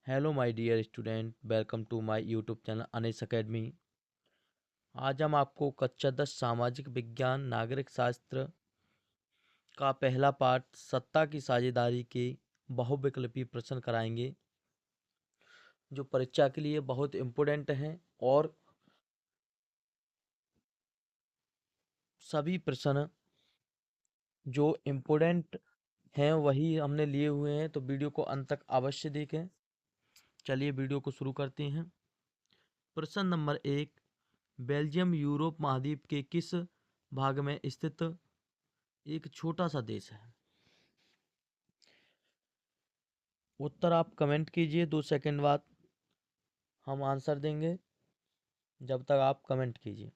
Hello my dear student, welcome to my YouTube channel Anis academy. आज हम आपको कक्षा 10 सामाजिक विज्ञान नागरिक शास्त्र का पहला पाठ सत्ता की साझेदारी के बहुविकल्पी प्रश्न कराएंगे, जो परीक्षा के लिए बहुत इम्पोर्टेंट हैं। और सभी प्रश्न जो इम्पोर्टेंट हैं वही हमने लिए हुए हैं, तो वीडियो को अंत तक अवश्य देखें। चलिए वीडियो को शुरू करते हैं। प्रश्न नंबर 1, बेल्जियम यूरोप महाद्वीप के किस भाग में स्थित एक छोटा सा देश है? उत्तर आप कमेंट कीजिए, 2 सेकंड बाद हम आंसर देंगे, जब तक आप कमेंट कीजिए।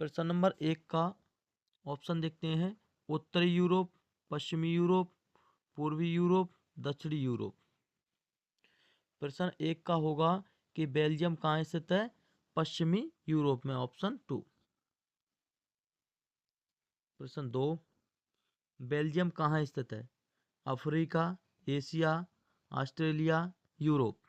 प्रश्न नंबर 1 का ऑप्शन देखते हैं। उत्तरी यूरोप, पश्चिमी यूरोप, पूर्वी यूरोप, दक्षिणी यूरोप। प्रश्न 1 का होगा कि बेल्जियम कहाँ स्थित है? पश्चिमी यूरोप में, ऑप्शन 2। प्रश्न 2, बेल्जियम कहाँ स्थित है? Africa, Asia, Australia, Europe.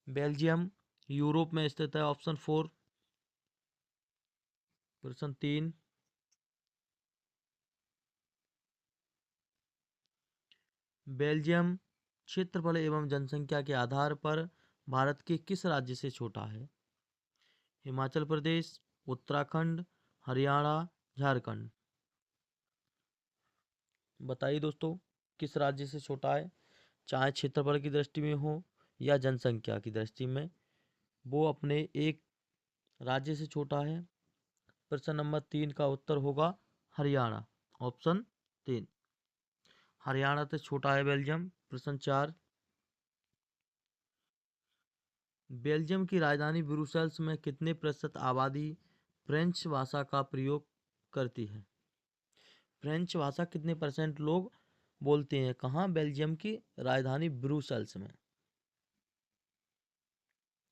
Belgium Europe में स्थित है, ऑप्शन 4। प्रश्न 3, बेल्जियम क्षेत्रफल एवं जनसंख्या के आधार पर भारत के किस राज्य से छोटा है? हिमाचल प्रदेश, उत्तराखंड, हरियाणा, झारखंड। बताइए दोस्तों, किस राज्य से छोटा है? चाहे क्षेत्रफल की दृष्टि में हो या जनसंख्या की दृष्टि में, वो अपने एक राज्य से छोटा है। प्रश्न नंबर 3 का उत्तर होगा हरियाणा, ऑप्शन 3। हरियाणा से छोटा है बेल्जियम। प्रश्न 4, बेल्जियम की राजधानी ब्रुसेल्स में कितने प्रतिशत आबादी फ्रेंच भाषा का प्रयोग करती है? फ्रेंच भाषा कितने परसेंट लोग बोलते हैं? कहाँ? बेल्जियम की राजधानी ब्रुसेल्स में।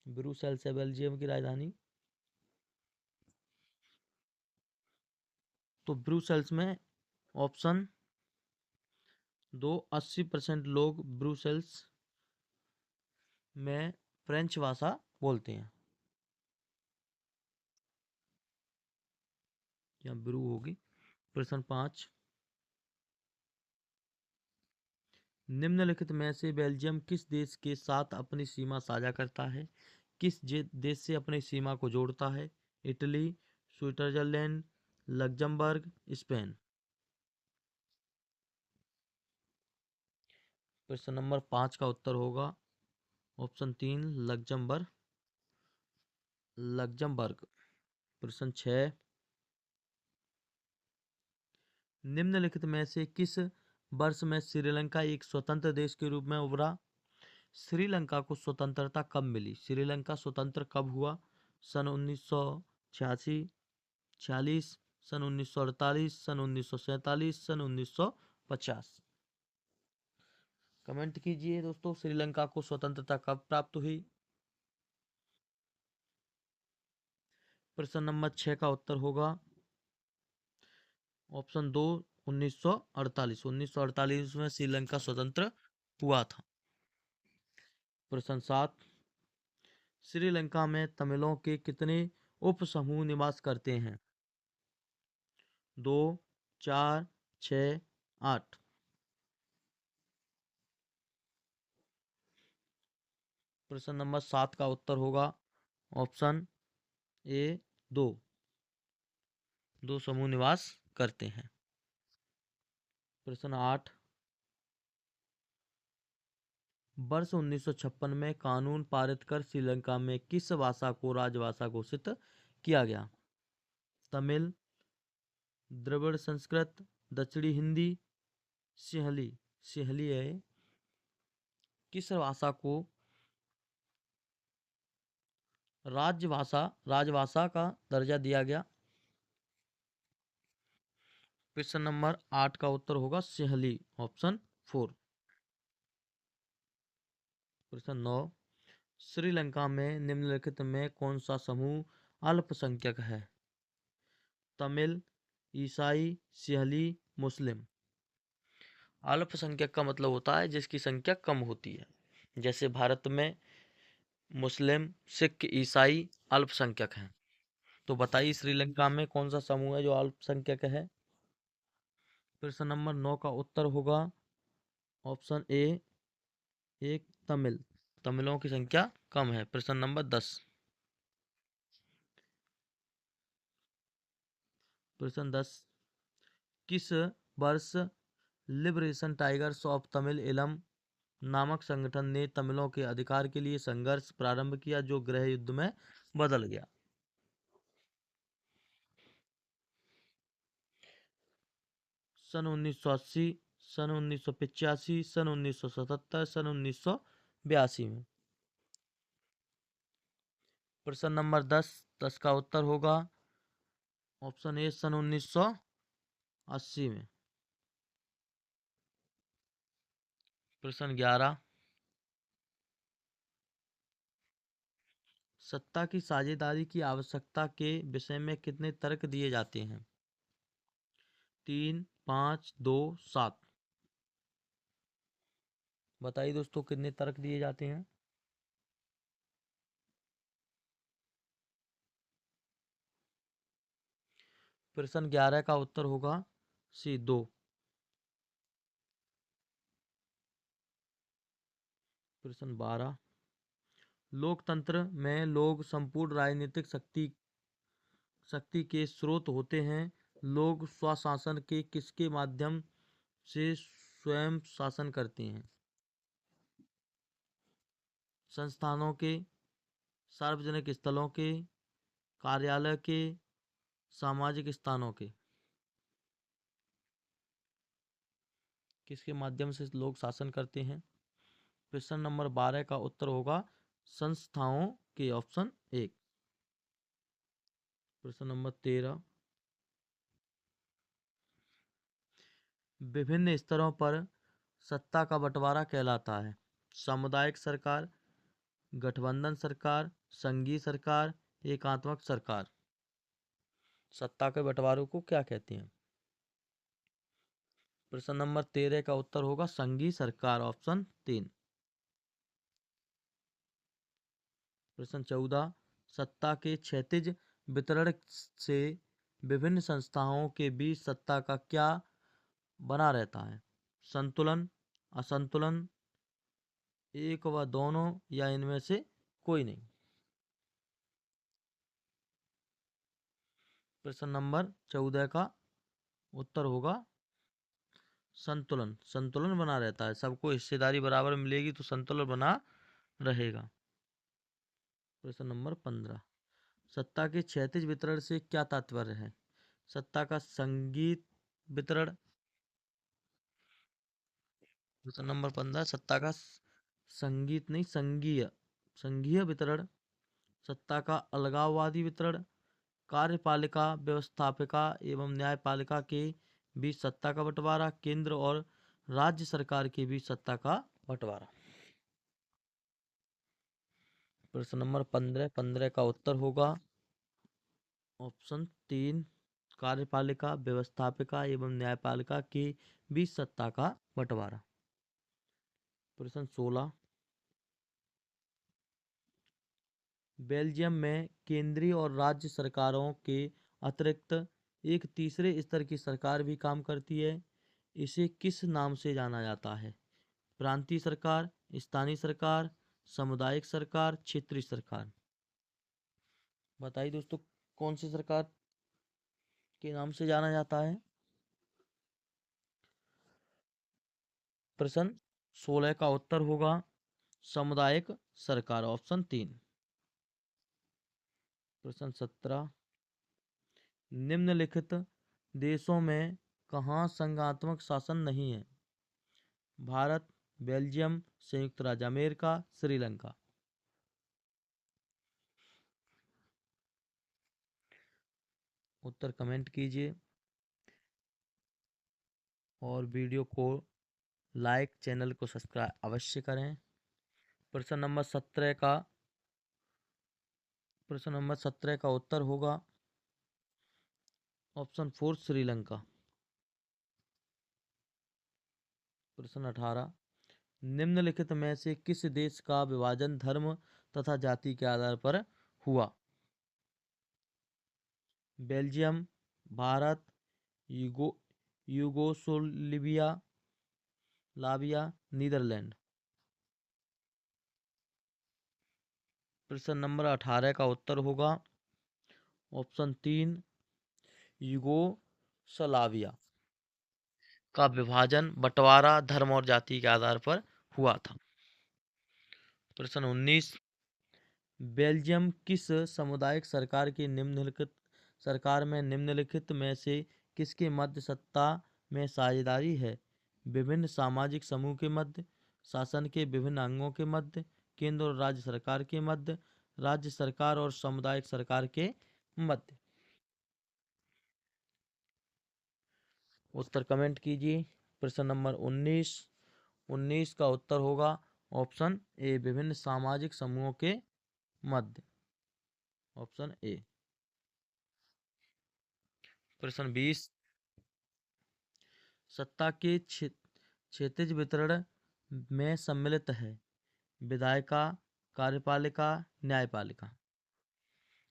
ब्रुसेल्स है बेल्जियम की राजधानी। तो ब्रुसेल्स में, ऑप्शन 2, 80% लोग ब्रुसेल्स में फ्रेंच भाषा बोलते हैं। या ब्रू होगी। प्रश्न 5, निम्नलिखित में से बेल्जियम किस देश के साथ अपनी सीमा साझा करता है? किस देश से अपनी सीमा को जोड़ता है? Italy, Switzerland, Luxembourg, Spain. प्रश्न नंबर 5 का उत्तर होगा ऑप्शन 3, लग्जमबर्ग। प्रश्न 6, निम्नलिखित में से किस वर्ष में श्रीलंका एक स्वतंत्र देश के रूप में उभरा? श्रीलंका को स्वतंत्रता कब मिली? श्रीलंका स्वतंत्र कब हुआ? सन 1986, 46, सन 1948, सन 1947, सन 1950। कमेंट कीजिए दोस्तों, श्रीलंका को स्वतंत्रता कब प्राप्त हुई? प्रश्न नंबर 6 का उत्तर होगा ऑप्शन 2, 1948। 1948 में श्रीलंका स्वतंत्र हुआ था। प्रश्न 7, श्रीलंका में तमिलों के कितने उप समूह निवास करते हैं? 2, 4, 6, 8। प्रश्न नंबर 7 का उत्तर होगा ऑप्शन ए, 2 समूह निवास करते हैं। प्रश्न 8, वर्ष 1956 में कानून पारित कर श्रीलंका में किस भाषा को राजभाषा घोषित किया गया? तमिल, द्रविड़ संस्कृत, दक्षिणी हिंदी, सिंहली। सिंहली है। किस भाषा को राजभाषा का दर्जा दिया गया? प्रश्न नंबर 8 का उत्तर होगा सिंहली, ऑप्शन 4। प्रश्न 9, श्रीलंका में निम्नलिखित में कौन सा समूह अल्पसंख्यक है? तमिल, ईसाई, सिंहली, मुस्लिम। अल्पसंख्यक का मतलब होता है जिसकी संख्या कम होती है। जैसे भारत में मुस्लिम, सिख, ईसाई अल्पसंख्यक हैं। तो बताइए श्रीलंका में कौन सा समूह है जो अल्पसंख्यक है? प्रश्न नंबर 9 का उत्तर होगा ऑप्शन ए, एक तमिल। तमिलों की संख्या कम है। प्रश्न नंबर 10। प्रश्न 10, किस वर्ष लिबरेशन टाइगर्स ऑफ तमिल इलम नामक संगठन ने तमिलों के अधिकार के लिए संघर्ष प्रारंभ किया जो गृह युद्ध में बदल गया? सन 1980, सन 1985, सन 1977, सन 1982 में। प्रश्न नंबर 10, 10 का उत्तर होगा ऑप्शन ए, सन 1980 में। प्रश्न 11, सत्ता की साझेदारी की आवश्यकता के विषय में कितने तर्क दिए जाते हैं? 3, 5, 2, 7। बताइए दोस्तों कितने तर्क दिए जाते हैं? प्रश्न 11 का उत्तर होगा सी, 2। प्रश्न 12, लोकतंत्र में लोग संपूर्ण राजनीतिक शक्ति शक्ति के स्रोत होते हैं। लोग स्वशासन के किसके माध्यम से स्वयं शासन करते हैं? संस्थानों के, सार्वजनिक स्थलों के, कार्यालय के, सामाजिक स्थानों के। किसके माध्यम से लोग शासन करते हैं? प्रश्न नंबर 12 का उत्तर होगा संस्थाओं के, ऑप्शन 1। प्रश्न नंबर 13, विभिन्न स्तरों पर सत्ता का बंटवारा कहलाता है? सामुदायिक सरकार, गठबंधन सरकार, संघीय सरकार, एकात्मक सरकार। सत्ता के बंटवारे को क्या कहते हैं? प्रश्न नंबर 13 का उत्तर होगा संघीय सरकार, ऑप्शन 3। प्रश्न 14, सत्ता के क्षैतिज वितरण से विभिन्न संस्थाओं के बीच सत्ता का क्या बना रहता है? संतुलन, असंतुलन, एक व दोनों, या इनमें से कोई नहीं। प्रश्न नंबर 14 का उत्तर होगा संतुलन। संतुलन बना रहता है, सबको हिस्सेदारी बराबर मिलेगी तो संतुलन बना रहेगा। प्रश्न नंबर 15, सत्ता के क्षैतिज वितरण से क्या तात्पर्य है? सत्ता का संगीत वितरण। प्रश्न नंबर 15, सत्ता का संगीत नहीं, संघीय संघीय वितरण। सत्ता का अलगाववादी वितरण। कार्यपालिका, व्यवस्थापिका एवं न्यायपालिका के बीच सत्ता का बंटवारा। केंद्र और राज्य सरकार के बीच सत्ता का बंटवारा। प्रश्न नंबर 15, 15 का उत्तर होगा ऑप्शन 3, कार्यपालिका, व्यवस्थापिका एवं न्यायपालिका के बीच सत्ता का बंटवारा। प्रश्न 16, बेल्जियम में केंद्रीय और राज्य सरकारों के अतिरिक्त एक तीसरे स्तर की सरकार भी काम करती है। इसे किस नाम से जाना जाता है? प्रांतीय सरकार, स्थानीय सरकार, सामुदायिक सरकार, क्षेत्रीय सरकार। बताइए दोस्तों कौन सी सरकार के नाम से जाना जाता है? प्रश्न 16 का उत्तर होगा सामुदायिक सरकार, ऑप्शन 3। प्रश्न 17, निम्नलिखित देशों में कहाँ संघात्मक शासन नहीं है? भारत, बेल्जियम, संयुक्त राज्य अमेरिका, श्रीलंका। उत्तर कमेंट कीजिए और वीडियो को लाइक, चैनल को सब्सक्राइब अवश्य करें। प्रश्न नंबर 17 का उत्तर होगा ऑप्शन 4, श्रीलंका। प्रश्न 18, निम्नलिखित में से किस देश का विभाजन धर्म तथा जाति के आधार पर हुआ? Belgium, Bharat, यूगो Yugoslavia, Netherlands. प्रश्न नंबर 18 का उत्तर होगा ऑप्शन 3, यूगोस्लाविया का विभाजन बंटवारा धर्म और जाति के आधार पर हुआ था। प्रश्न 19, बेल्जियम किस सामुदायिक सरकार में निम्नलिखित में से किसके मध्य सत्ता में साझेदारी है? विभिन्न सामाजिक समूह के मध्य, शासन के विभिन्न अंगों के मध्य, केंद्र और राज्य सरकार के मध्य, राज्य सरकार और सामुदायिक सरकार के मध्य। उत्तर कमेंट कीजिए। प्रश्न नंबर 19 का उत्तर होगा ऑप्शन ए, विभिन्न सामाजिक समूहों के मध्य, ऑप्शन ए। प्रश्न 20, सत्ता के क्षैतिज वितरण में सम्मिलित है विधायिका, कार्यपालिका, न्यायपालिका।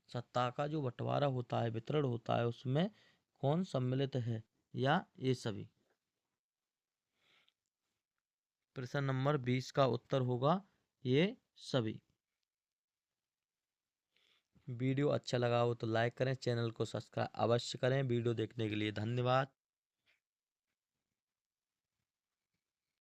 सत्ता का जो बंटवारा होता है, वितरण होता है, उसमें कौन सम्मिलित है, या ये सभी? प्रश्न नंबर 20 का उत्तर होगा ये सभी। वीडियो अच्छा लगा हो तो लाइक करें, चैनल को सब्सक्राइब अवश्य करें। वीडियो देखने के लिए धन्यवाद।